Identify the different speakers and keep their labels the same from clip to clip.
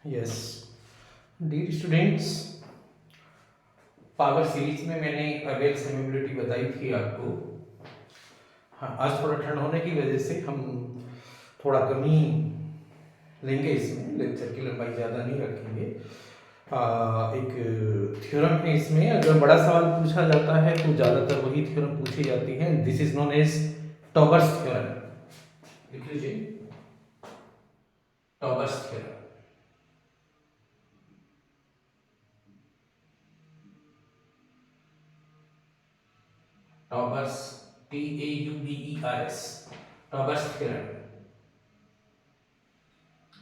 Speaker 1: Yes dear students, power series में मैंने avail सेमेबिलिटी बताई थी आपको। हाँ, आज थोड़ा ठंड होने की वजह से हम थोड़ा कमी लेंगे, इसमें लेक्चर की लंबाई ज़्यादा नहीं रखेंगे। एक थ्योरम है, इसमें अगर बड़ा सवाल पूछा जाता है तो ज़्यादातर वही थ्योरम पूछी जाती है। This is known as Tauber's theorem. लिख लीजिए, Tauber's theorem. Tauber's, TAUBERS, Tauber's theorem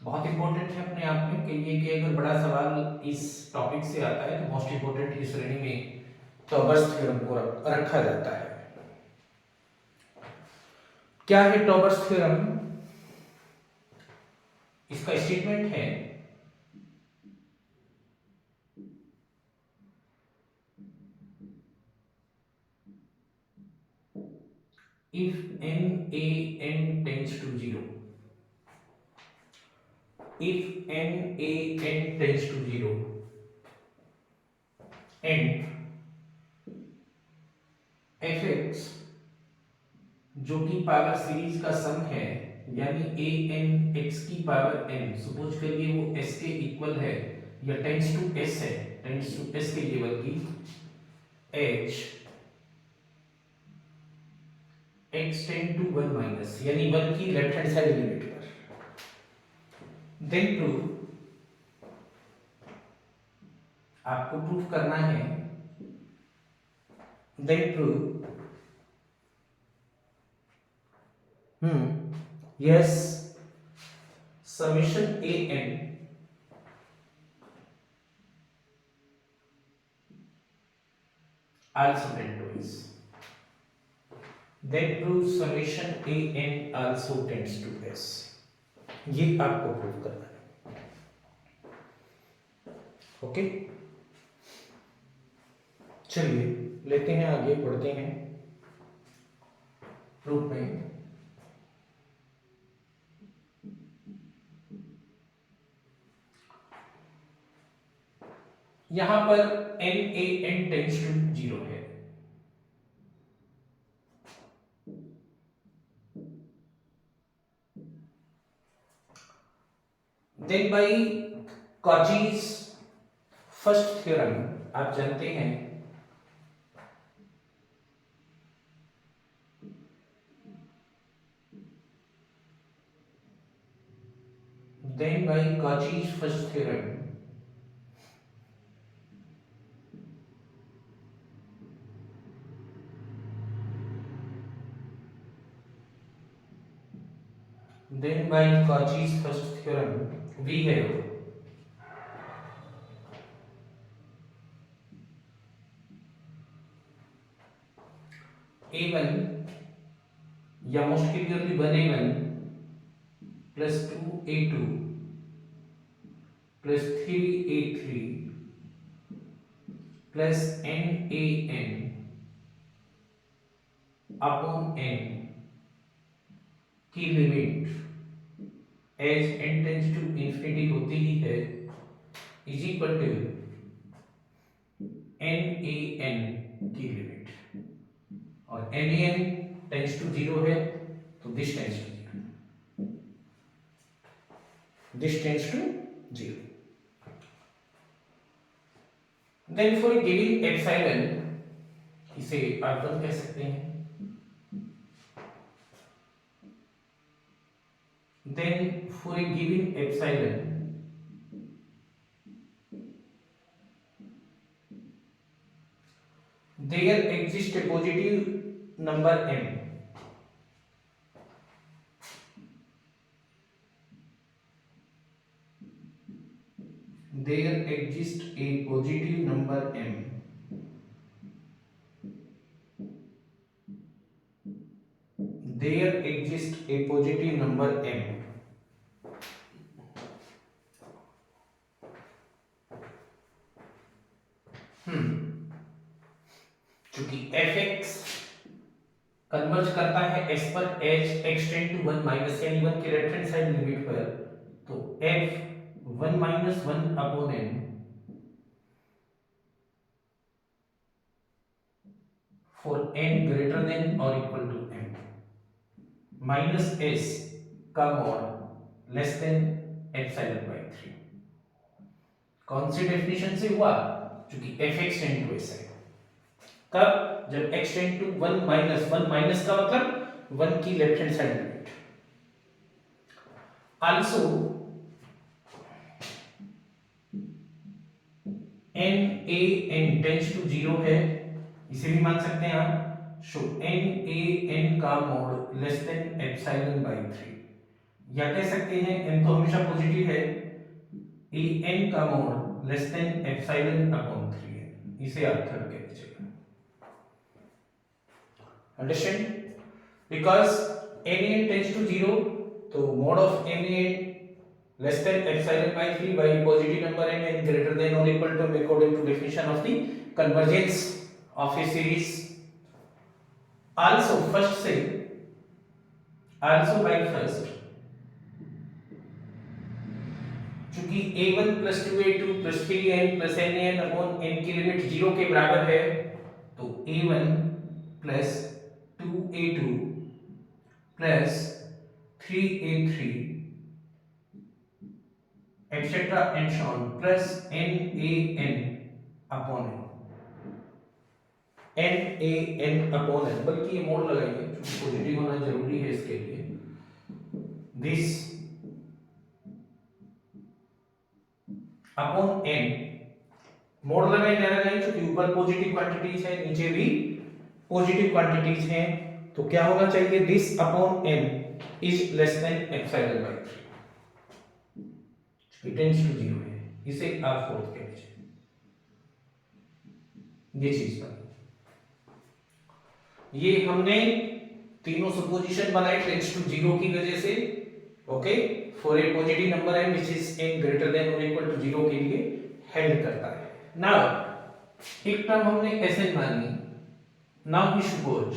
Speaker 1: बहुत इंपॉर्टेंट है अपने आप में। कहिए कि अगर बड़ा सवाल इस टॉपिक से आता है तो मोस्ट इंपॉर्टेंट की श्रेणी में टॉबर्स थ्योरम को रखा जाता है। क्या है टॉबर्स थ्योरम? इसका स्टेटमेंट है if NaN tends to 0, if NaN tends to 0 and fx जो कि पावर सीरीज का सम है, यानी an x की पावर n, सपोज करिए वो s के इक्वल है या टेंड्स टू s है, टेंड्स टू s के लिए, बल्कि h x tend to 1 minus, यानी 1 की लेफ्ट हैंड साइड लिमिट पर, देन प्रूव, आपको प्रूफ करना है, then prove yes summation an also tend to s, then prove summation an also tends to s। ये आपको प्रूव करना है। ओके, चलिए लेते हैं आगे, बढ़ते हैं प्रूफ में। यहां पर NaN टेंड्स टू 0 है, then by Cauchy's first theorem, आप जानते हैं then by Cauchy's first theorem, then by Cauchy's first theorem we have a1 या most clearly 1a1 plus 2a2 plus 3a3 plus nan upon n की limit as n tends to infinity होती ही है is equal to nan की limit, और nan tends to 0 है तो this tends to 0, this tends to 0। Then for giving epsilon, इसे R1 कह सकते हैं, then for a given epsilon there exists a positive number m, there exists a positive number m there exists a positive number m चूंकि fx converge करता है s पर h x tend to 1 minus, यानी 1 के left hand side limit पर, तो f 1 minus 1 upon n for n greater than और equal to m minus s का mod less than epsilon by 3। कौन सी डेफिनेशन से हुआ? क्योंकि fx टेंड टू s है। कब? जब x tend to 1 minus 1, minus का मतलब 1 की left hand side limit. Also n a n tends to 0 है, इसे भी मान सकते हैं आप। सो n a n का mod less than epsilon by 3, या कह सकते हैं n तो हमेशा पॉजिटिव है, a n का mod less than epsilon upon 3 है, इसे आप थर्ड कह दीजिएगा। Understand? Because n a n tends to 0, तो mod of n a n less than epsilon by 3 by positive number n greater than or equal to according to definition of the convergence of a series. Also first say also by first, चूंकि a1 plus 2a2 plus 3n plus nan upon n की limit 0 के बराबर है, तो a1 plus 2a2 plus 3a3 etc and so on plus nan upon n upon n, बल्कि ये mode लगाएंगे क्योंकि पॉजिटिव होना जरूरी है इसके लिए। दिस अपॉन n, मोड लगाएंगे क्या लगाएंगे? क्योंकि ऊपर पॉजिटिव क्वांटिटीज है, नीचे भी पॉजिटिव क्वांटिटीज हैं, तो क्या होना चाहिए? This upon n is less than epsilon by 3, tends to 0 है, इसे आप फोर्थ कह लीजिए। ये चीज बनी, ये हमने तीनों सुपोजिशन बनाए टेंड्स टू 0 की वजह से। Okay, for a positive number है which is n greater than और इक्वल टू 0 के लिए हेल्ड करता है। नाउ एक टर्म हमने Sn मानी। नाउ वी सपोज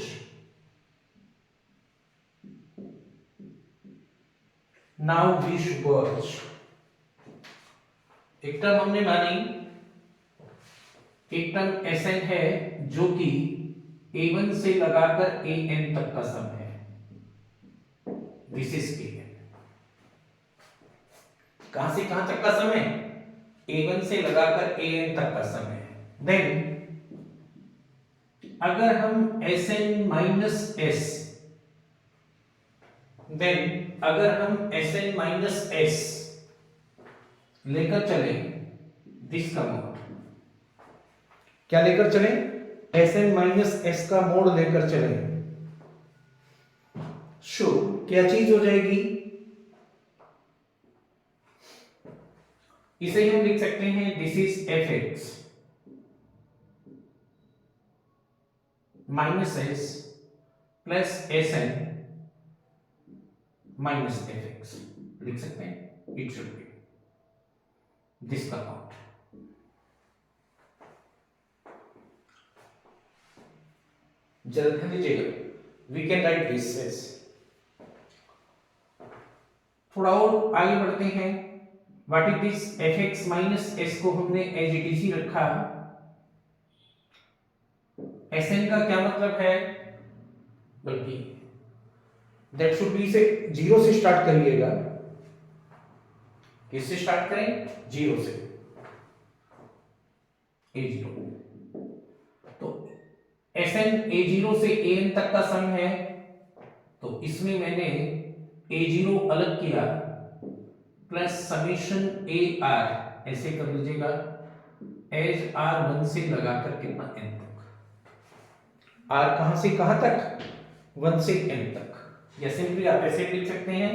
Speaker 1: एक टर्म हमने मानी, एक टर्म Sn है जो कि a1 से लगाकर an तक का सम है। दिस इज an, कहां से कहां तक का सम है? a1 से लगाकर an तक का सम है। देन अगर हम Sn माइनस s, देन अगर हम Sn माइनस s लेकर चले, दिस का मोड क्या लेकर चले? Sn माइनस s का मोड लेकर चले, शो क्या चीज हो जाएगी? इसे हम लिख सकते हैं this is fx minus s plus Sn minus fx, लिख सकते हैं। इट शुड बी दिस का पार्ट। जरा ध्यान दीजिएगा, we can write this as. थोड़ा और आगे बढ़ते हैं। What is this? fx minus s को हमने एज इट इज ही रखा। Sn का क्या मतलब है? बल्कि दैट शुड बी से 0 से स्टार्ट करिएगा। किससे स्टार्ट करें? 0 से, a0। तो Sn a0 से an तक का सम है, तो इसमें मैंने a0 अलग किया प्लस समेशन ar, ऐसे कर लीजिएगा, एज r1 से लगाकर कितना n तक। r कहां से कहां तक? 1 से n तक, या सिंपली आप ऐसे लिख सकते हैं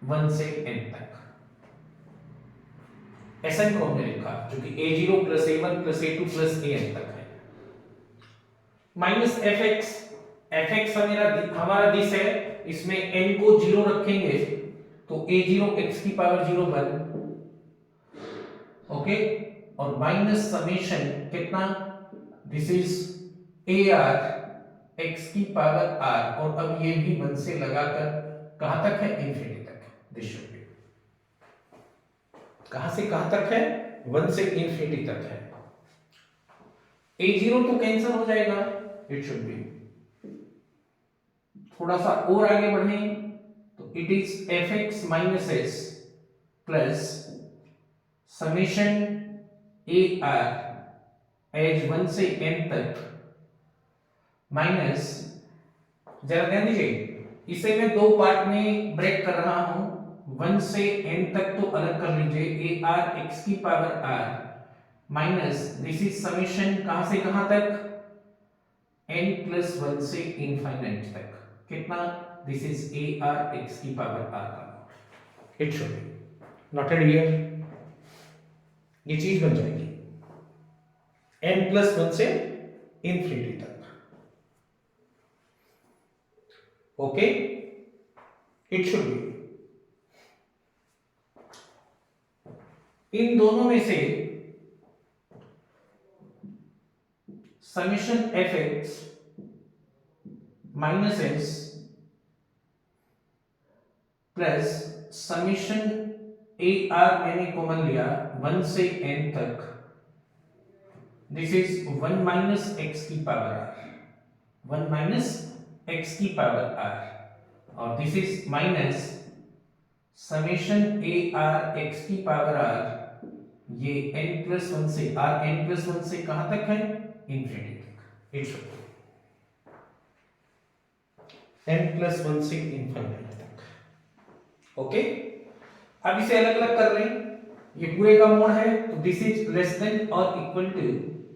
Speaker 1: 1 से n तक। Sn को हमने लिखा जो कि a0 plus a1 plus a2 plus an तक है। माइनस fx हमारा दिस है, इसमें n को 0 रखेंगे तो a0 x की पावर 0 1, ओके, और माइनस समेशन कितना? दिस इज ar x की पावर r, और अब ये भी 1 से लगाकर कहां तक है? इंफिनिटी तक। दिस शुड बी कहां से कहां तक है, 1 से इंफिनिटी तक है। a0 तो कैंसिल हो जाएगा, इट शुड बी, थोड़ा सा और आगे बढ़ें तो it is fx minus S plus summation A R as 1 से n तक माइनस, जरा ध्यान दीजिए इसे मैं दो पार्ट में ब्रेक कर रहा हूं, 1 से n तक तो अलग कर लीजिए, ए आर एक्स की power R minus this is summation कहां से कहां तक, n प्लस 1 से इनफाइनाइट तक, कितना, this is A R X की पावर आर का, it should be noted here, ये चीज बन जाएगी n प्लस 1 से इनफिनिटी तक, ओके, इट शुड बी, इन दोनों में से summation F x minus S plus summation A are मैंने कॉमन लिया 1 से n तक, दिस इज 1 माइनस एक्स की पावर आर, 1 माइनस एक्स की पावर आर, और this is minus summation A R X की पावर आर, ये n प्लस 1 से r n प्लस 1 से कहां तक है, इंफिनिटी तक, इट शुड n प्लस 1 से इनफाइनाइट तक, ओके। अब इसे अलग अलग कर लें, ये पूरे का मोड है तो दिस इज लेस देन और equal to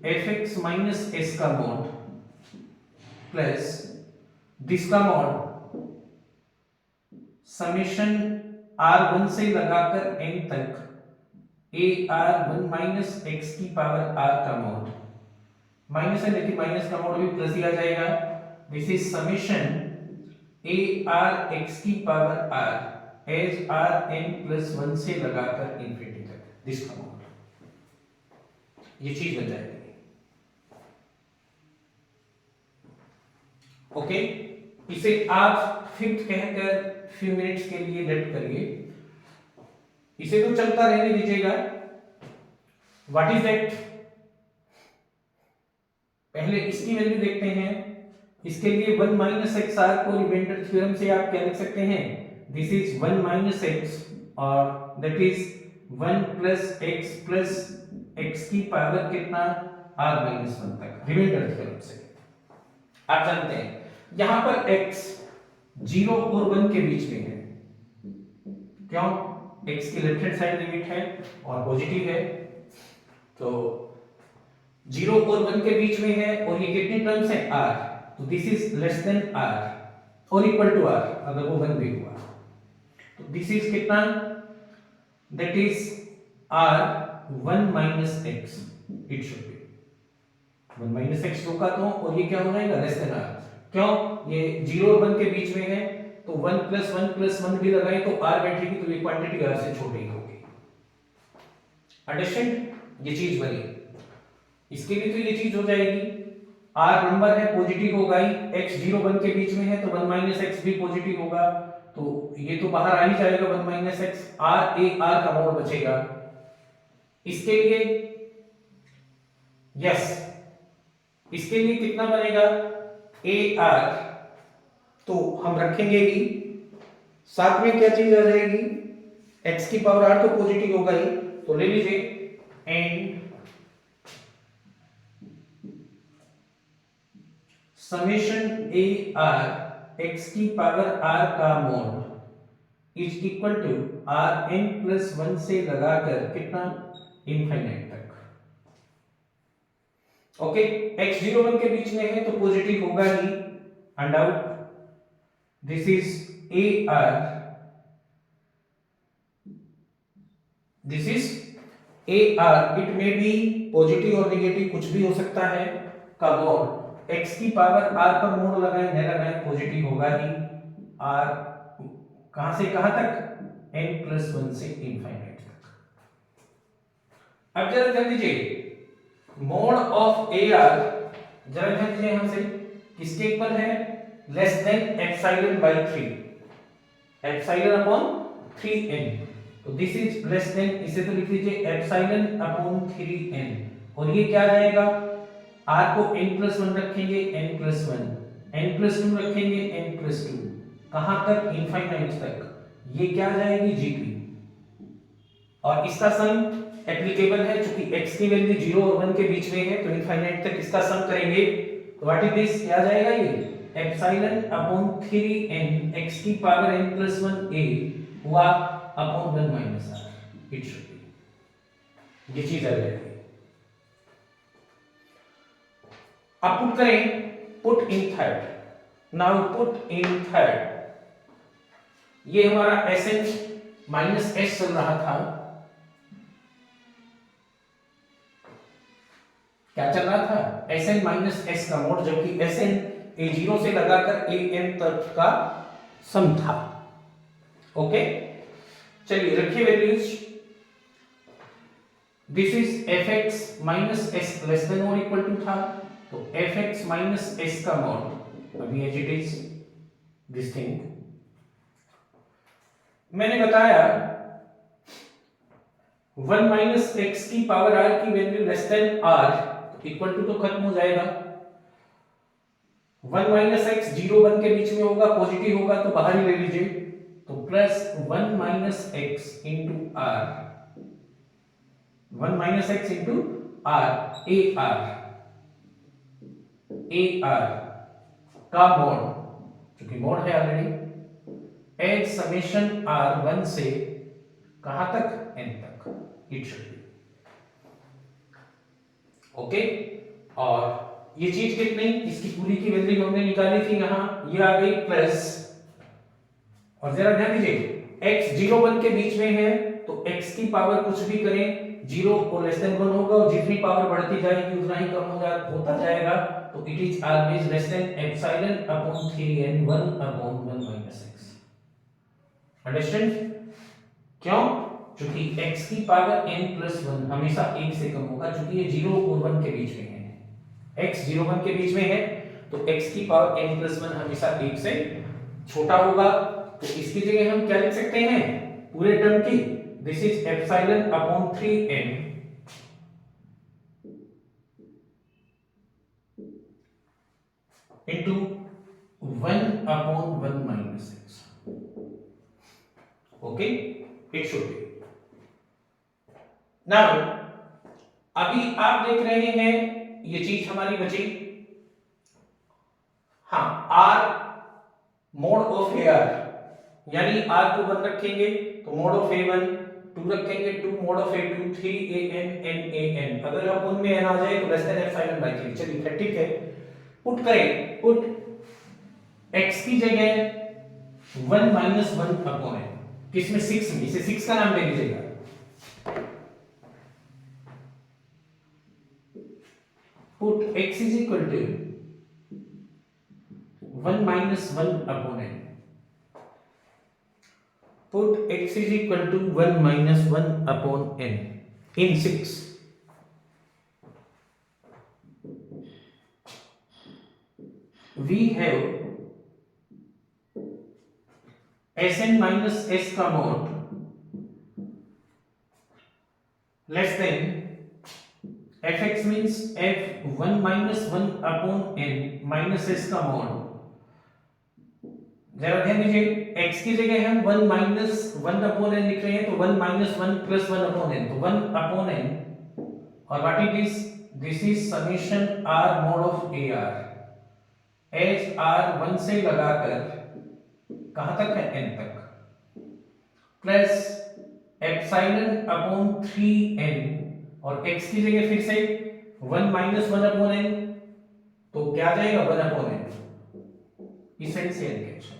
Speaker 1: fx minus s का मोड प्लस दिस का मोड समेशन r1 से लगाकर n तक ए आर 1 माइनस एक्स की पावर आर का मोड, माइनस है लेकिन माइनस का मोड भी प्लस ही आ जाएगा, this is summation A R X की power R as R N plus 1 से लगाकर इंफिनिटी तक, दिस का मोड, ये चीज बन जाएगी, ओके। इसे आप फिफ्थ कहकर फ्यू मिनट्स के लिए लेट करिए, इसे तो चलता रहने दीजिएगा, व्हाट इज दैट, पहले इसकी वैल्यू देखते हैं, इसके लिए 1 माइनस एक्स आर को रिमाइंडर थ्योरम से आप क्या लिख सकते हैं, दिस इज 1 माइनस एक्स और दैट इज 1 प्लस एक्स की पावर कितना, आर माइनस 1 तक, रिमाइंडर थ्योरम से आप जानते हैं यहां पर x 0 और 1 के बीच में है, क्यों, x की लेफ्ट हैंड साइड लिमिट है और पॉजिटिव है, तो 0 और 1 के बीच में है, और ये कितनी टर्म्स है, r, तो this is less than r और इक्वल टू r, अगर वो 1 भी हुआ तो दिस इज कितना, that is r 1 minus x, it should B 1 minus x रोका तो, और ये क्या हो जाएगा, लेस देन r, क्यों, ये 0 और 1 के बीच में है तो 1 प्लस 1 भी लगाए तो r बैठेगी, तो ये क्वांटिटी r से छोटी होगी, अंडरस्टैंड, ये चीज बनी, इसके लिए तो ये चीज हो जाएगी, r नंबर है पॉजिटिव होगा ही, x 0 1 के बीच में है तो 1 माइनस x भी पॉजिटिव होगा, तो ये तो बाहर आ ही जाएगा 1 माइनस x, r ए r का मोड बचेगा, इसके लिए यस, इसके लिए कितना बनेगा, ए आर, तो हम रखेंगे ही, साथ में क्या चीज आ जाएगी, x की पावर r तो पॉजिटिव होगा ही, तो ले लीजिए and summation A R X की पावर r का mod is equal to R N plus 1 से लगाकर कितना, इनफाइनाइट तक, ओके। x 0 1 के बीच में है तो पॉजिटिव होगा ही, undoubt, this is A R, this is A R, it may be positive और नेगेटिव कुछ भी हो सकता है, का मोड x की पावर r पर मोड लगाए न लगाए पॉजिटिव होगा ही, r कहां से कहां तक, n प्लस 1 से इनफाइनाइट तक। अब जरा ध्यान दीजिए मोड ऑफ ए आर, जरा ध्यान दीजिए हमसे किसके इक्वल है, less than epsilon bye 3, epsilon upon 3n, तो दिस इज लेस देन, इसे तो लिख लीजिए एप्सिलॉन अपॉन 3n, और ये क्या आ जाएगा, r को n+1 रखेंगे n+1, n+2 रखेंगे n+2, कहां तक, इनफाइनाइट तक, ये क्या आ जाएगी gp, और इसका सम एप्लीकेबल है क्योंकि x की वैल्यू 0 और 1 के बीच में है, तो इनफाइनाइट तक इसका सम करेंगे, तो व्हाट इज दिस, क्या आ जाएगा ये एप्सिलॉन अपॉन 3n x की पावर n+1 a हुआ upon 1 minus r, it should B, ये चीज आ जाएगी। अब पुट करें, put in third, now put in third, ये हमारा Sn माइनस s चल रहा था, क्या चल रहा था, Sn माइनस s का मोड, जबकि Sn a0 से लगाकर an तक का सम था। ओके, चलिए रखिए values, this is fx minus s less than और इक्वल टू था, तो fx माइनस s का मोड अभी as it is this thing, मैंने बताया 1 माइनस x की पावर r की value less than r, equal to तो खत्म हो जाएगा, 1 माइनस एक्स 0 1 के बीच में होगा, पॉजिटिव होगा तो बाहर ही ले लीजिए, तो plus 1 minus X into R, 1 minus X into R, A R का मोड, क्योंकि मोड है ऑलरेडी, एड समेशन आर 1 से कहां तक, n तक, इट शुड बी ओके। और ये चीज कितनी, इसकी पूरी की वैल्यू हमने निकाली थी यहां, ये आ गई प्लस, और जरा ध्यान दीजिए x 0 1 के बीच में है, तो x की पावर कुछ भी करें 0 और लेस देन 1 होगा, और जितनी पावर बढ़ती जाएगी उतना ही कम होता जाएगा, तो it is always less than epsilon upon 3n 1 upon 1 minus x, understand, क्यों, क्योंकि x की पावर n+1 हमेशा 1 से कम होगा, क्योंकि ये 0 और 1 के बीच में है, x 0 1 के बीच में है, तो x की पावर n+1 हमेशा 1 से छोटा होगा, तो इसकी जगह हम क्या लिख सकते हैं, पूरे टर्म की, this is epsilon upon 3n into 1 upon 1 minus x, okay, it should B. Now अभी आप देख रहे हैं ये चीज हमारी बची, हाँ, r मोड ऑफ AR, यानी r को 1 रखेंगे तो मोड ऑफ A1, 2 रखेंगे 2 mode of A2, 3an n an, अगर आप उनमें n आ जाए तो लेस देन एप्सिलॉन बाय 3, चलिए ठीक है, पुट करें, पुट x की जगह 1 माइनस 1 अपॉन n, किसमें 6 में, इसे 6 का नाम दे दीजिएगा, put x is equal to 1 minus 1 upon n, put x is equal to 1 minus 1 upon n in 6, we have Sn minus s का mod less than fx means f1 minus 1 upon n minus s का mod, जरा ध्यान दीजिए x की जगह हम 1 minus 1 upon n लिख रहे हैं, तो 1 minus 1 plus 1 upon n, तो 1 upon n, और what it is, this is summation r mod of AR, as r 1 से लगाकर कहां तक है, n तक, प्लस एप्सिलॉन अपॉन 3n, और x की जगह फिर से 1 minus 1 upon n, तो क्या आ जाएगा 1 upon n, इसे से n कैंसिल,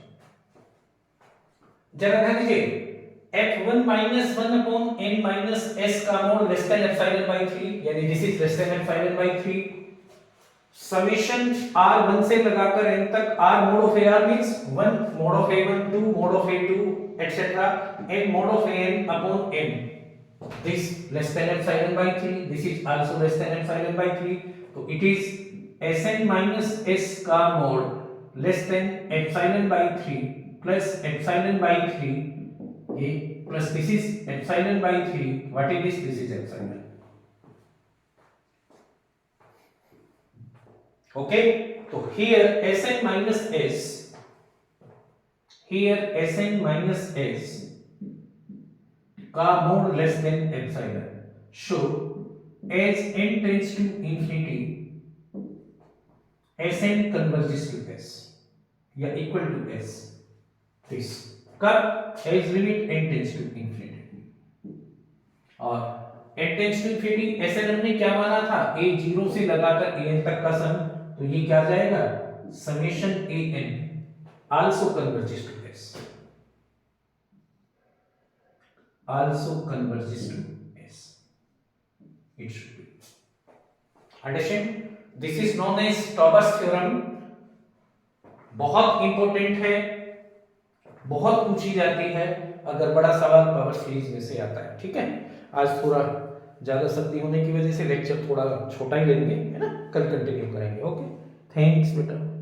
Speaker 1: जरा ध्यान दीजिए f1 minus 1 upon n minus s का mode less than epsilon bye 3, यानी this is less than epsilon bye 3, summation r 1 से लगाकर n तक, r mod of AR means 1 mod of A1, 2 mod of A2 etc, n mod of an upon n, this less than epsilon by 3, this is also less than epsilon by 3, तो it is Sn minus s का mod less than epsilon by 3 plus epsilon by 3, ये plus this is epsilon by 3. What is this? This is epsilon. Okay, so here Sn minus S, here Sn minus S का mode less than epsilon. So as n tends to infinity, Sn converges to S या equal to S. this कब? as limit n tends to infinity. और n tends to infinity Sn हमने क्या माना था? a 0 से लगाकर a n तक का सम, तो ये क्या जाएगा? summation a n also converges to S, also converges to S. It should be. Understand? This is known as Stauber's theorem. बहुत इंपॉर्टेंट है, बहुत पूछी जाती है अगर बड़ा सवाल पावर सीरीज में से आता है. ठीक है, आज थोड़ा ज्यादा सर्दी होने की वजह से लेक्चर थोड़ा छोटा ही लेंगे, है ना? कल कंटिन्यू करेंगे. ओके, थैंक्स बेटा.